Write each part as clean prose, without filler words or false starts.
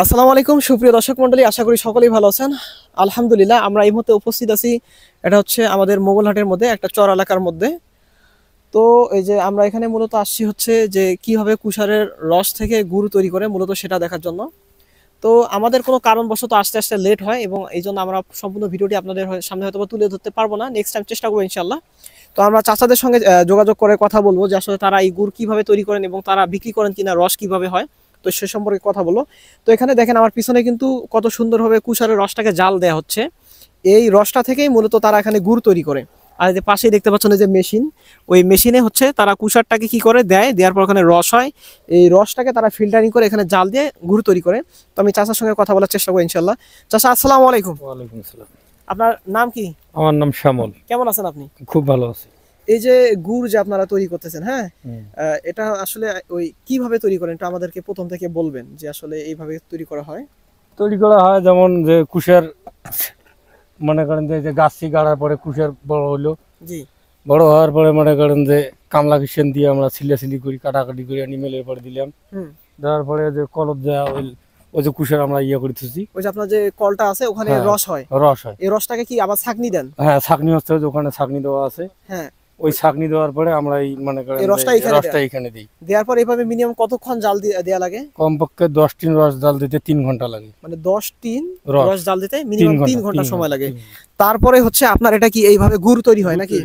আসসালামু আলাইকুম সুপ্রিয় দর্শক মণ্ডলী, আশা করি সকলেই ভালো আছেন। আলহামদুলিল্লাহ, আমরা এই মুহূর্তে উপস্থিত আছি। এটা হচ্ছে আমাদের মোগলহাটের মধ্যে একটা চর এলাকার মধ্যে। তো এই যে আমরা এখানে মূলত আসছি হচ্ছে যে কিভাবে কুশারের রস থেকে গুড় তৈরি করে, মূলত সেটা দেখার জন্য। তো আমাদের কোনো কারণবশত আস্তে আস্তে লেট হয় এবং এই জন্য আমরা সম্পূর্ণ ভিডিওটি আপনাদের সামনে হয়তো তুলে ধরতে পারবো না। নেক্সট টাইম চেষ্টা করবো ইনশাল্লাহ। তো আমরা চাচাদের সঙ্গে যোগাযোগ করে কথা বলবো যে আসলে তারা এই গুড় কিভাবে তৈরি করেন এবং তারা বিক্রি করেন কিনা, রস কিভাবে হয়, তো সে সম্পর্কে কথা বলো। তো এখানে দেখেন আমার পিছনে কিন্তু কত সুন্দরভাবে কুশারের রসটাকে জাল দেওয়া হচ্ছে। এই রসটা থেকেই মূলত তারা এখানে গুড় তৈরি করে। আর যে পাশেই দেখতে পাচ্ছেন যে মেশিন, ওই মেশিনে হচ্ছে তারা কুশারটাকে কি করে দেয়, দেওয়ার পর ওখানে রস হয়। এই রসটাকে তারা ফিল্টারিং করে এখানে জাল দিয়ে গুড় তৈরি করে। তো আমি চাচার সঙ্গে কথা বলার চেষ্টা করি ইনশাল্লাহ। চাচা, আসসালামু আলাইকুম। ওয়ালাইকুম আসসালাম। আপনার নাম কি? আমার নাম শ্যামল। কেমন আছেন আপনি? খুব ভালো আছি। এই যে গুড় যে আপনারা তৈরি করতেছেন, হ্যাঁ, এটা আসলে ওই কিভাবে তৈরি করেন, এটা আমাদেরকে প্রথম থেকে বলবেন যে আসলে এইভাবে তৈরি করা হয়। তৈরি করা হয় যেমন যে কুশের, মনে করেন যে গাছটি গাড়ার পরে কুশের বড় হলো, জি, বড় হওয়ার পরে মনে করেন যে কামলা কিষেন দিয়ে আমরা সিলাসিলি করি, কাটাকাটি করে আনি মেলের পরে দিলাম। দেওয়ার পরে যে কলপ দেওয়া ওই যে কুশের আমরা ইয়ে করে থুছি। ওই যে আপনার যে কলটা আছে ওখানে রস হয়, রস হয়। এই রসটাকে কি আবার ছাঁকনি দেন? হ্যাঁ, ছাঁকনি হচ্ছে ওখানে ছাঁকনি দেওয়া আছে। হ্যাঁ, ওই ছাঁকনি দেওয়ার পরে আমরা এই মনে করেন রসটা এখানে দিই। দেওয়ার পর এইভাবে মিনিমাম কতক্ষণ জাল দেয়া লাগে? কমপক্ষে 10 টিন রস জাল দিতে 3 ঘন্টা লাগে। মানে 10 টিন রস জাল দিতে মিনিমাম 3 ঘন্টা সময় লাগে। তারপরে হচ্ছে আপনার এটা কি এইভাবে গুড় তৈরি হয় নাকি?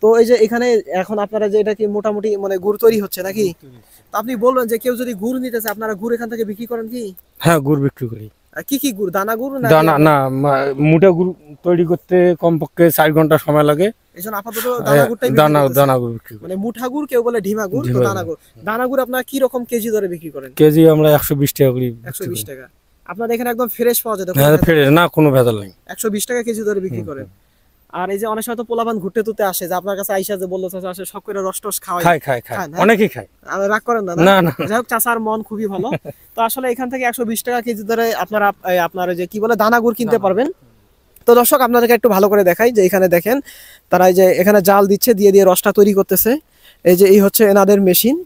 তো এই যে এখানে এখন আপনারা যে এটা কি মোটামুটি মানে গুড় তৈরি হচ্ছে নাকি? আপনি বলবেন যে কেউ যদি গুড় নিতে চায়, আপনারা গুড় এখান থেকে বিক্রি করেন কি? হ্যাঁ, গুড় বিক্রি করি। কি কি গুড়, দানা গুড় না? দানা না, মুঠা গুড় তৈরি করতে কমপক্ষে 4 ঘন্টা সময় লাগে। এইজন্য আপাতত দানা গুড়টাই দানা গুড় বিক্রি করি। মানে মুঠা গুড় কেউ বলে ঢিমা গুড়, তো দানা গুড়। দানা গুড় আপনারা কি রকম কেজি দরে বিক্রি করেন? কেজি আমরা 120 টাকা করি। 120 টাকা। আপনাদের এখানে একদম ফ্রেশ পাওয়া যায়? হ্যাঁ, ফ্রেশ, না কোনো ভেজাল নেই। 120 টাকা কেজি দরে বিক্রি করেন। আর এই যে অনেক সময় তো পোলাপান ঘুরতে তুতে আসে, যে আপনার কাছে আইসা যে বললো চাচা আসে সব করে রস টস খায়, অনেকেই খায়। রাগ করেন না? না না, যাই হোক, চাচার মন খুবই ভালো। তো আসলে এখান থেকে 120 টাকা কেজি ধরে আপনারা আপনার যে কি বলে দানা গুড় কিনতে পারবেন। তো দর্শক, আপনাদেরকে একটু ভালো করে দেখাই যে এখানে দেখেন তারা এই যে এখানে জাল দিচ্ছে, দিয়ে দিয়ে রসটা তৈরি করতেছে। এই যে এই হচ্ছে এনাদের মেশিন।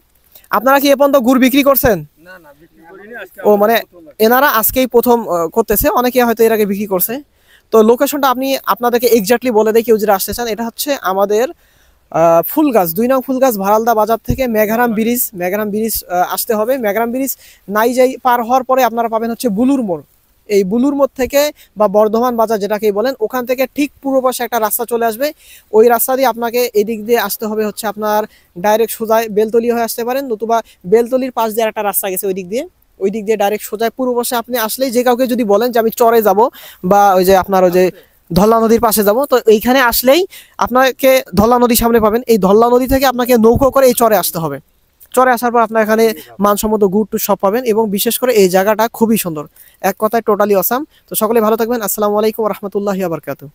আপনারা কি এ পর্যন্ত গুড় বিক্রি করছেন? না না, বিক্রি করিনি। ও মানে এনারা আজকেই প্রথম করতেছে, অনেকে হয়তো এর আগে বিক্রি করছে। তো লোকেশনটা আপনি আপনাদেরকে এক্স্যাক্টলি বলে দেয়, কেউ যদি আসতে চান। এটা হচ্ছে আমাদের ফুলগাছ 2 নং ফুলগাছ ভারালদা বাজার থেকে মেঘারাম ব্রিজ আসতে হবে। মেঘারাম ব্রিজ নাই যাই পার হওয়ার পরে আপনারা পাবেন হচ্ছে বুলুর মোড়। এই বুলুর মোড় থেকে বা বর্ধমান বাজার যেটাকেই বলেন, ওখান থেকে ঠিক পূর্ব পাশে একটা রাস্তা চলে আসবে। ওই রাস্তা দিয়ে আপনাকে এদিক দিয়ে আসতে হবে হচ্ছে আপনার ডাইরেক্ট সোজায় বেলতলি হয়ে আসতে পারেন, নতুবা বেলতলির পাশ দিয়ে একটা রাস্তা গেছে ওই দিক দিয়ে ডাইরেক্ট সোজায় পূর্ব পাশে আপনি আসলেই, যে কাউকে যদি বলেন যে আমি চরে যাব বা ওই যে আপনার ওই যে ধল্লা নদীর পাশে যাব, তো এইখানে আসলেই আপনাকে ধল্লা নদীর সামনে পাবেন। এই ধল্লা নদী থেকে আপনাকে নৌকো করে এই চরে আসতে হবে। চরে আসার পর আপনার এখানে মানসম্মত গুড় টুড় সব পাবেন এবং বিশেষ করে এই জায়গাটা খুবই সুন্দর, এক কথায় টোটালি অসাম। তো সকলে ভালো থাকবেন। আসসালামু আলাইকুম ওয়া রাহমাতুল্লাহি ওয়া বারাকাতুহু।